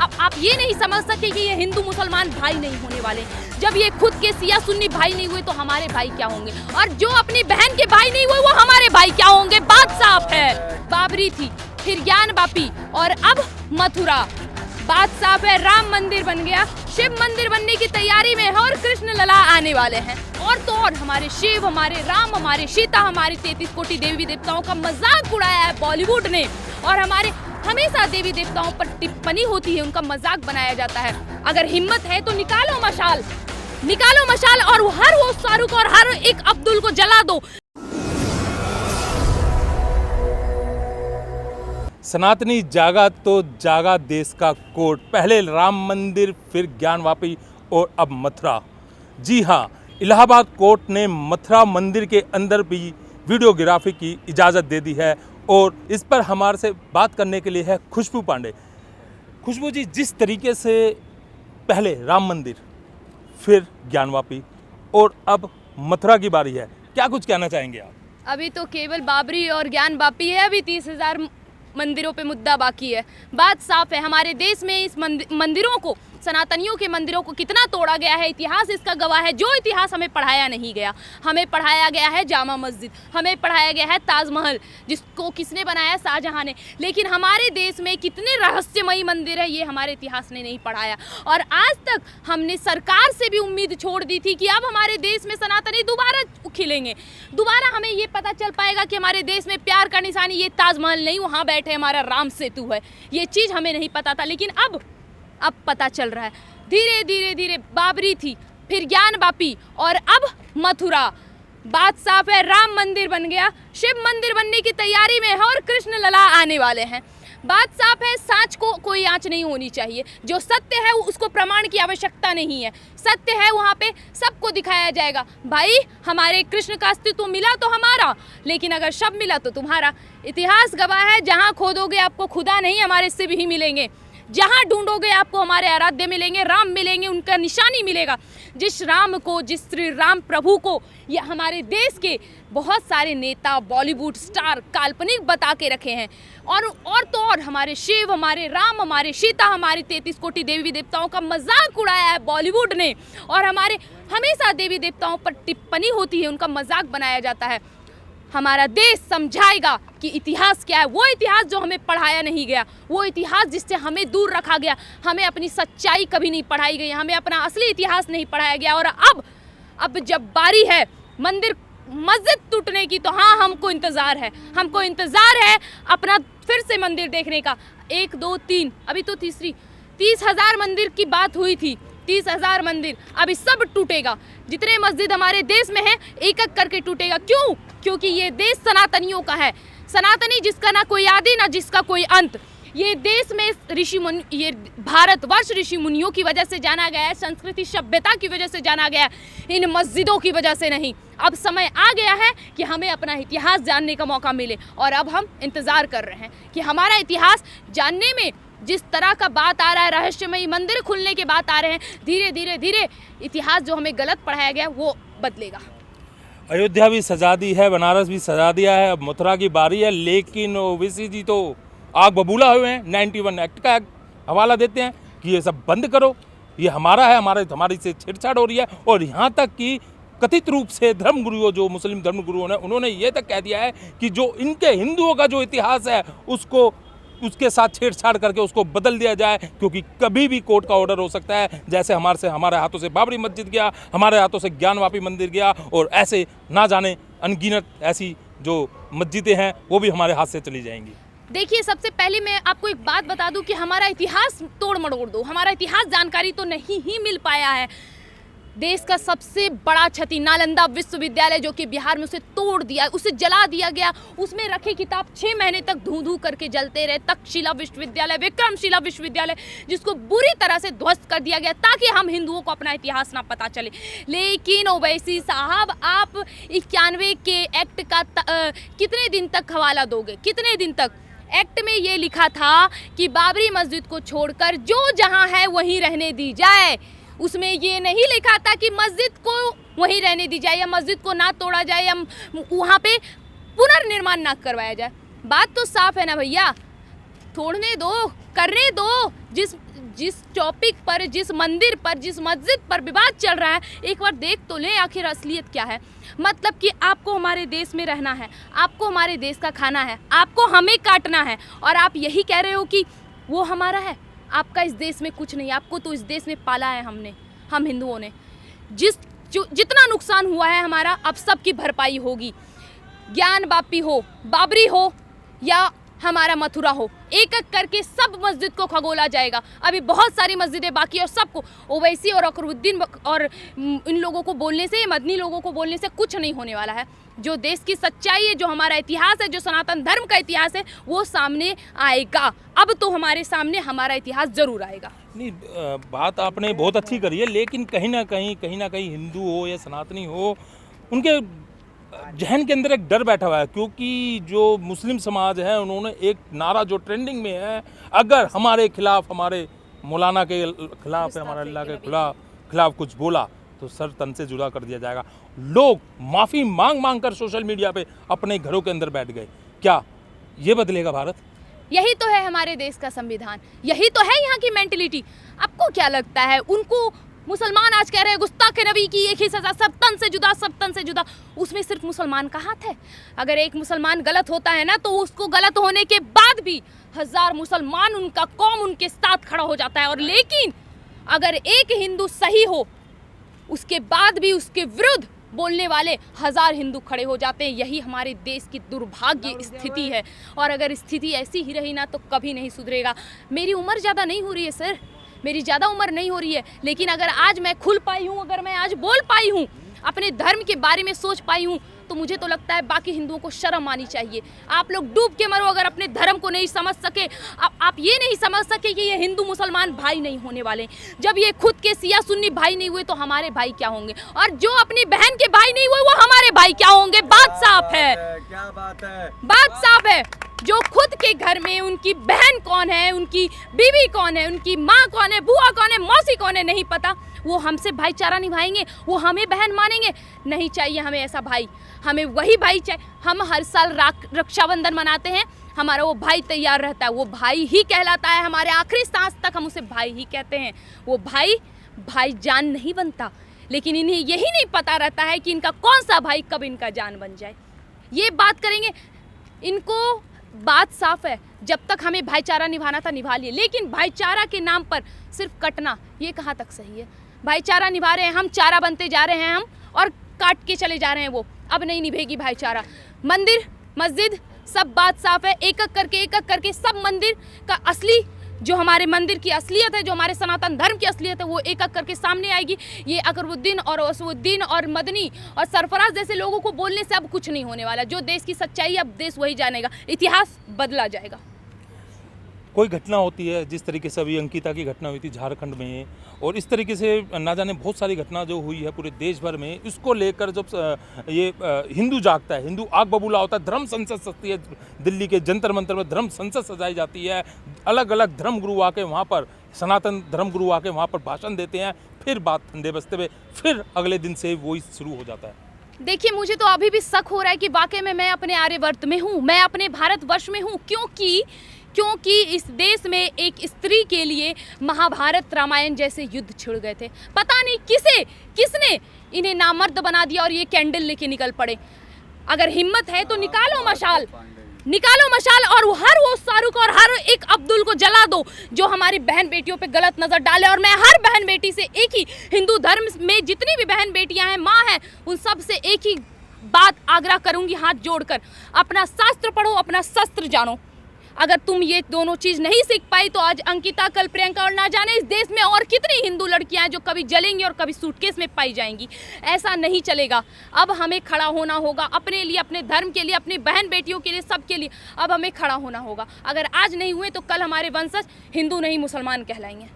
अब आप ये नहीं समझ सकते कि ये हिंदू मुसलमान भाई नहीं होने वाले। जब ये खुद के सिया सुन्नी भाई नहीं हुए तो हमारे भाई क्या होंगे, और जो अपनी बहन के भाई नहीं हुए वो हमारे भाई क्या होंगे। बात साफ है। बाबरी थी, फिर ज्ञान वापी और अब मथुरा। बात साफ है, राम मंदिर बन गया, शिव मंदिर बनने की तैयारी में है और कृष्ण लला आने वाले हैं। और तो और हमारे शिव, हमारे राम, हमारे सीता, हमारी 33 कोटि देवी देवताओं का मजाक उड़ाया है बॉलीवुड ने, और हमारे हमेशा देवी देवताओं पर टिप्पणी होती है, उनका मजाक बनाया जाता है। अगर हिम्मत है तो निकालो मशाल, निकालो मशाल और हर वो शाहरुख और हर एक अब्दुल को जला दो। सनातनी जागा तो जागा देश का कोर्ट। पहले राम मंदिर, फिर ज्ञानवापी और अब मथुरा। जी हाँ, इलाहाबाद कोर्ट ने मथुरा मंदिर के अंदर भी वीडियोग्राफी की इजाज़त दे दी है और इस पर हमारे से बात करने के लिए है खुशबू पांडे। खुशबू जी, जिस तरीके से पहले राम मंदिर, फिर ज्ञानवापी और अब मथुरा की बारी है, क्या कुछ कहना चाहेंगे आप? अभी तो केवल बाबरी और ज्ञान वापी है, अभी 30,000 मंदिरों पे मुद्दा बाकी है। बात साफ है, हमारे देश में इस मंदिरों को, सनातनियों के मंदिरों को कितना तोड़ा गया है, इतिहास इसका गवाह है। जो इतिहास हमें पढ़ाया नहीं गया, हमें पढ़ाया गया है जामा मस्जिद, हमें पढ़ाया गया है ताजमहल, जिसको किसने बनाया, शाहजहां ने। लेकिन हमारे देश में कितने रहस्यमयी मंदिर है, ये हमारे इतिहास ने नहीं पढ़ाया। और आज तक हमने सरकार से भी उम्मीद छोड़ दी थी कि अब हमारे देश में सनातनी दोबारा खिलेंगे, दोबारा हमें ये पता चल पाएगा कि हमारे देश में प्यार का निशानी ये ताजमहल नहीं, वहाँ बैठे हमारा राम सेतु है। ये चीज़ हमें नहीं पता था, लेकिन अब पता चल रहा है। धीरे धीरे धीरे बाबरी थी, फिर ज्ञान वापी और अब मथुरा। बात साफ है, राम मंदिर बन गया, शिव मंदिर बनने की तैयारी में है और कृष्ण लला आने वाले हैं। बात साफ है, सांच को कोई आंच नहीं होनी चाहिए। जो सत्य है उसको प्रमाण की आवश्यकता नहीं है, सत्य है वहाँ पे सबको दिखाया जाएगा। भाई, हमारे कृष्ण का अस्तित्व मिला तो हमारा, लेकिन अगर शव मिला तो तुम्हारा। इतिहास गवाह है, जहाँ खोदोगे आपको खुदा नहीं, हमारे शिव ही मिलेंगे। जहाँ ढूंढोगे आपको हमारे आराध्य मिलेंगे, राम मिलेंगे, उनका निशानी मिलेगा। जिस राम को, जिस श्री राम प्रभु को ये हमारे देश के बहुत सारे नेता, बॉलीवुड स्टार काल्पनिक बता के रखे हैं। और तो और हमारे शिव, हमारे राम, हमारे सीता, हमारी 33 कोटि देवी देवताओं का मजाक उड़ाया है बॉलीवुड ने, और हमारे हमेशा देवी देवताओं पर टिप्पणी होती है, उनका मजाक बनाया जाता है। हमारा देश समझाएगा कि इतिहास क्या है, वो इतिहास जो हमें पढ़ाया नहीं गया, वो इतिहास जिससे हमें दूर रखा गया। हमें अपनी सच्चाई कभी नहीं पढ़ाई गई, हमें अपना असली इतिहास नहीं पढ़ाया गया। और अब जब बारी है मंदिर मस्जिद टूटने की, तो हाँ, हमको इंतज़ार है अपना फिर से मंदिर देखने का। 1 2 3, अभी तो तीसरी 30,000 मंदिर की बात हुई थी। 30,000 मंदिर अभी सब टूटेगा। जितने मस्जिद हमारे देश में है, एक एक करके टूटेगा। क्यों? क्योंकि ये देश सनातनियों का है। सनातनी जिसका ना कोई आदि ना जिसका कोई अंत। ये देश में ऋषि मुनि, ये भारतवर्ष ऋषि मुनियों की वजह से जाना गया है, संस्कृति सभ्यता की वजह से जाना गया है, इन मस्जिदों की वजह से नहीं। अब समय आ गया है कि हमें अपना इतिहास जानने का मौका मिले, और अब हम इंतज़ार कर रहे हैं कि हमारा इतिहास जानने में जिस तरह का बात आ रहा है, रहस्यमयी मंदिर खुलने के बात आ रहे हैं, धीरे धीरे धीरे इतिहास जो हमें गलत पढ़ाया गया वो बदलेगा। अयोध्या भी सजा दी है, बनारस भी सजा दिया है, अब मथुरा की बारी है। लेकिन ओवैसी जी तो आग बबूला हुए हैं, 91 एक्ट का हवाला देते हैं कि ये सब बंद करो, ये हमारा है, हमारी से छेड़छाड़ हो रही है। और यहाँ तक कि कथित रूप से धर्मगुरुओं, जो मुस्लिम धर्मगुरुओं ने, उन्होंने ये तक कह दिया है कि जो इनके हिंदुओं का जो इतिहास है उसके साथ छेड़छाड़ करके उसको बदल दिया जाए, क्योंकि कभी भी कोर्ट का ऑर्डर हो सकता है। जैसे हमारे हाथों से बाबरी मस्जिद गया, हमारे हाथों से ज्ञानवापी मंदिर गया, और ऐसे ना जाने अनगिनत ऐसी जो मस्जिदें हैं वो भी हमारे हाथ से चली जाएंगी। देखिए, सबसे पहले मैं आपको एक बात बता दूं कि हमारा इतिहास तोड़ मरोड़ दो, हमारा इतिहास जानकारी तो नहीं ही मिल पाया है। देश का सबसे बड़ा क्षति नालंदा विश्वविद्यालय, जो कि बिहार में, उसे तोड़ दिया, उसे जला दिया गया। उसमें रखे किताब 6 महीने तक धू करके जलते रहे। तक्षशिला विश्वविद्यालय, विक्रमशिला विश्वविद्यालय, जिसको बुरी तरह से ध्वस्त कर दिया गया ताकि हम हिंदुओं को अपना इतिहास ना पता चले। लेकिन ओवैसी साहब, आप 91 के एक्ट का कितने दिन तक हवाला दोगे? कितने दिन तक? एक्ट में ये लिखा था कि बाबरी मस्जिद को छोड़कर जो जहाँ है वहीं रहने दी जाए। उसमें ये नहीं लिखा था कि मस्जिद को वहीं रहने दी जाए, या मस्जिद को ना तोड़ा जाए, या वहाँ पे पुनर्निर्माण ना करवाया जाए। बात तो साफ है ना भैया, तोड़ने दो, करने दो। जिस टॉपिक पर, जिस मंदिर पर, जिस मस्जिद पर विवाद चल रहा है, एक बार देख तो लें आखिर असलियत क्या है। मतलब कि आपको हमारे देश में रहना है, आपको हमारे देश का खाना है, आपको हमें काटना है, और आप यही कह रहे हो कि वो हमारा है। आपका इस देश में कुछ नहीं, आपको तो इस देश में पाला है हमने, हम हिंदुओं ने। जितना नुकसान हुआ है हमारा, अब सबकी भरपाई होगी। ज्ञान वापी हो, बाबरी हो या हमारा मथुरा हो, एक एक करके सब मस्जिद को खगोला जाएगा। अभी बहुत सारी मस्जिदें बाकी है और सबको, ओवैसी और अकरुद्दीन और इन लोगों को बोलने से, मदनी लोगों को बोलने से कुछ नहीं होने वाला है। जो देश की सच्चाई है, जो हमारा इतिहास है, जो सनातन धर्म का इतिहास है, वो सामने आएगा। अब तो हमारे सामने हमारा इतिहास जरूर आएगा। नहीं, बात आपने बहुत अच्छी करी है, लेकिन कहीं ना कहीं हिंदू हो या सनातनी हो, उनके जहन के अंदर एक डर बैठा हुआ है। क्योंकि जो मुस्लिम समाज है, उन्होंने एक नारा जो ट्रेंडिंग में है, अगर हमारे खिलाफ, हमारे मौलाना के खिलाफ, हमारे अल्लाह के खिलाफ कुछ बोला तो सर तन से जुदा कर दिया जाएगा। लोग माफ़ी मांग कर सोशल मीडिया पे अपने घरों के अंदर बैठ गए। क्या ये बदलेगा भारत? यही तो है हमारे देश का संविधान, यही तो है यहाँ की मेंटलिटी। आपको क्या लगता है, उनको मुसलमान आज कह रहे हैं गुस्ताख नबी की एक ही सजा, सब तन से जुदा, सब तन से जुदा। उसमें सिर्फ मुसलमान का हाथ है। अगर एक मुसलमान गलत होता है ना, तो उसको गलत होने के बाद भी हजार मुसलमान, उनका कौम उनके साथ खड़ा हो जाता है। और लेकिन अगर एक हिंदू सही हो, उसके बाद भी उसके विरुद्ध बोलने वाले हजार हिंदू खड़े हो जाते हैं। यही हमारे देश की दुर्भाग्य स्थिति है, और अगर स्थिति ऐसी ही रही ना तो कभी नहीं सुधरेगा। मेरी उम्र ज़्यादा नहीं हो रही है सर, मेरी ज़्यादा उम्र नहीं हो रही है, लेकिन अगर आज मैं खुल पाई हूँ, अगर मैं आज बोल पाई हूँ, अपने धर्म के बारे में सोच पाई हूँ, तो मुझे तो लगता है बाकी हिंदुओं को शर्म आनी चाहिए। आप लोग डूब के मरो अगर अपने धर्म को नहीं समझ सके। आप ये नहीं समझ सके कि ये हिंदू मुसलमान भाई नहीं होने वाले। जब ये खुद के सिया सुन्नी भाई नहीं हुए तो हमारे भाई क्या होंगे, और जो अपनी बहन के भाई नहीं हुए वो हमारे भाई क्या होंगे। बात साफ है, क्या बात है, बात साफ है। जो खुद के घर में उनकी बहन कौन है, उनकी बीवी कौन है, उनकी माँ कौन है, बुआ कौन है, मौसी कौन है, नहीं पता, वो हमसे भाईचारा निभाएंगे, वो हमें बहन मानेंगे? नहीं चाहिए हमें ऐसा भाई। हमें वही भाई चाहिए। हम हर साल रक्षाबंधन मनाते हैं, हमारा वो भाई तैयार रहता है, वो भाई ही कहलाता है। हमारे आखिरी सांस तक हम उसे भाई ही कहते हैं। वो भाई जान नहीं बनता, लेकिन इन्हें यही नहीं पता रहता है कि इनका कौन सा भाई कब इनका जान बन जाए। ये बात करेंगे, इनको बात साफ है, जब तक हमें भाईचारा निभाना था निभा लिए, लेकिन भाईचारा के नाम पर सिर्फ कटना, ये कहाँ तक सही है? भाईचारा निभा रहे हैं हम, चारा बनते जा रहे हैं हम, और काट के चले जा रहे हैं वो। अब नहीं निभेगी भाईचारा। मंदिर, मस्जिद, सब बात साफ है। एक एक करके सब मंदिर का असली, जो हमारे मंदिर की असलियत है, जो हमारे सनातन धर्म की असलियत है, वो एक एक करके सामने आएगी। ये अकरुद्दीन और वसूद्दीन और मदनी और सरफराज जैसे लोगों को बोलने से अब कुछ नहीं होने वाला। जो देश की सच्चाई है, अब देश वही जानेगा, इतिहास बदला जाएगा। कोई घटना होती है, जिस तरीके से अभी अंकिता की घटना हुई थी झारखंड में, और इस तरीके से ना जाने बहुत सारी घटना जो हुई है पूरे देश भर में, इसको लेकर जब ये हिंदू जागता है, हिंदू आग बबूला होता है, धर्म संसद सजती है, दिल्ली के जंतर मंतर में धर्म संसद सजाई जाती है, अलग अलग धर्म गुरु आके वहाँ पर, सनातन धर्म गुरु आके वहाँ पर भाषण देते हैं, फिर बात ठंडे बस्ते में, फिर अगले दिन से वही शुरू हो जाता है। देखिए, मुझे तो अभी भी शक हो रहा है कि वाकई में मैं अपने आर्यवर्त में हूँ, मैं अपने भारतवर्ष में हूँ। क्योंकि इस देश में एक स्त्री के लिए महाभारत रामायण जैसे युद्ध छिड़ गए थे। पता नहीं किसने इन्हें नामर्द बना दिया और ये कैंडल लेके निकल पड़े। अगर हिम्मत है तो निकालो मशाल, और हर वो शाहरुख और हर एक अब्दुल को जला दो जो हमारी बहन बेटियों पे गलत नजर डाले। और मैं हर बहन बेटी से एक ही, हिंदू धर्म में जितनी भी बहन बेटियां हैं, माँ हैं, उन सब से एक ही बात आग्रह करूंगी, हाथ जोड़कर, अपना शास्त्र पढ़ो, अपना शस्त्र जानो। अगर तुम ये दोनों चीज नहीं सीख पाई तो आज अंकिता, कल प्रियंका, और ना जाने इस देश में और कितनी हिंदू लड़कियां हैं जो कभी जलेंगी और कभी सूटकेस में पाई जाएंगी। ऐसा नहीं चलेगा। अब हमें खड़ा होना होगा अपने लिए, अपने धर्म के लिए, अपनी बहन बेटियों के लिए, सबके लिए। अब हमें खड़ा होना होगा। अगर आज नहीं हुए तो कल हमारे वंशज हिंदू नहीं मुसलमान कहलाएंगे।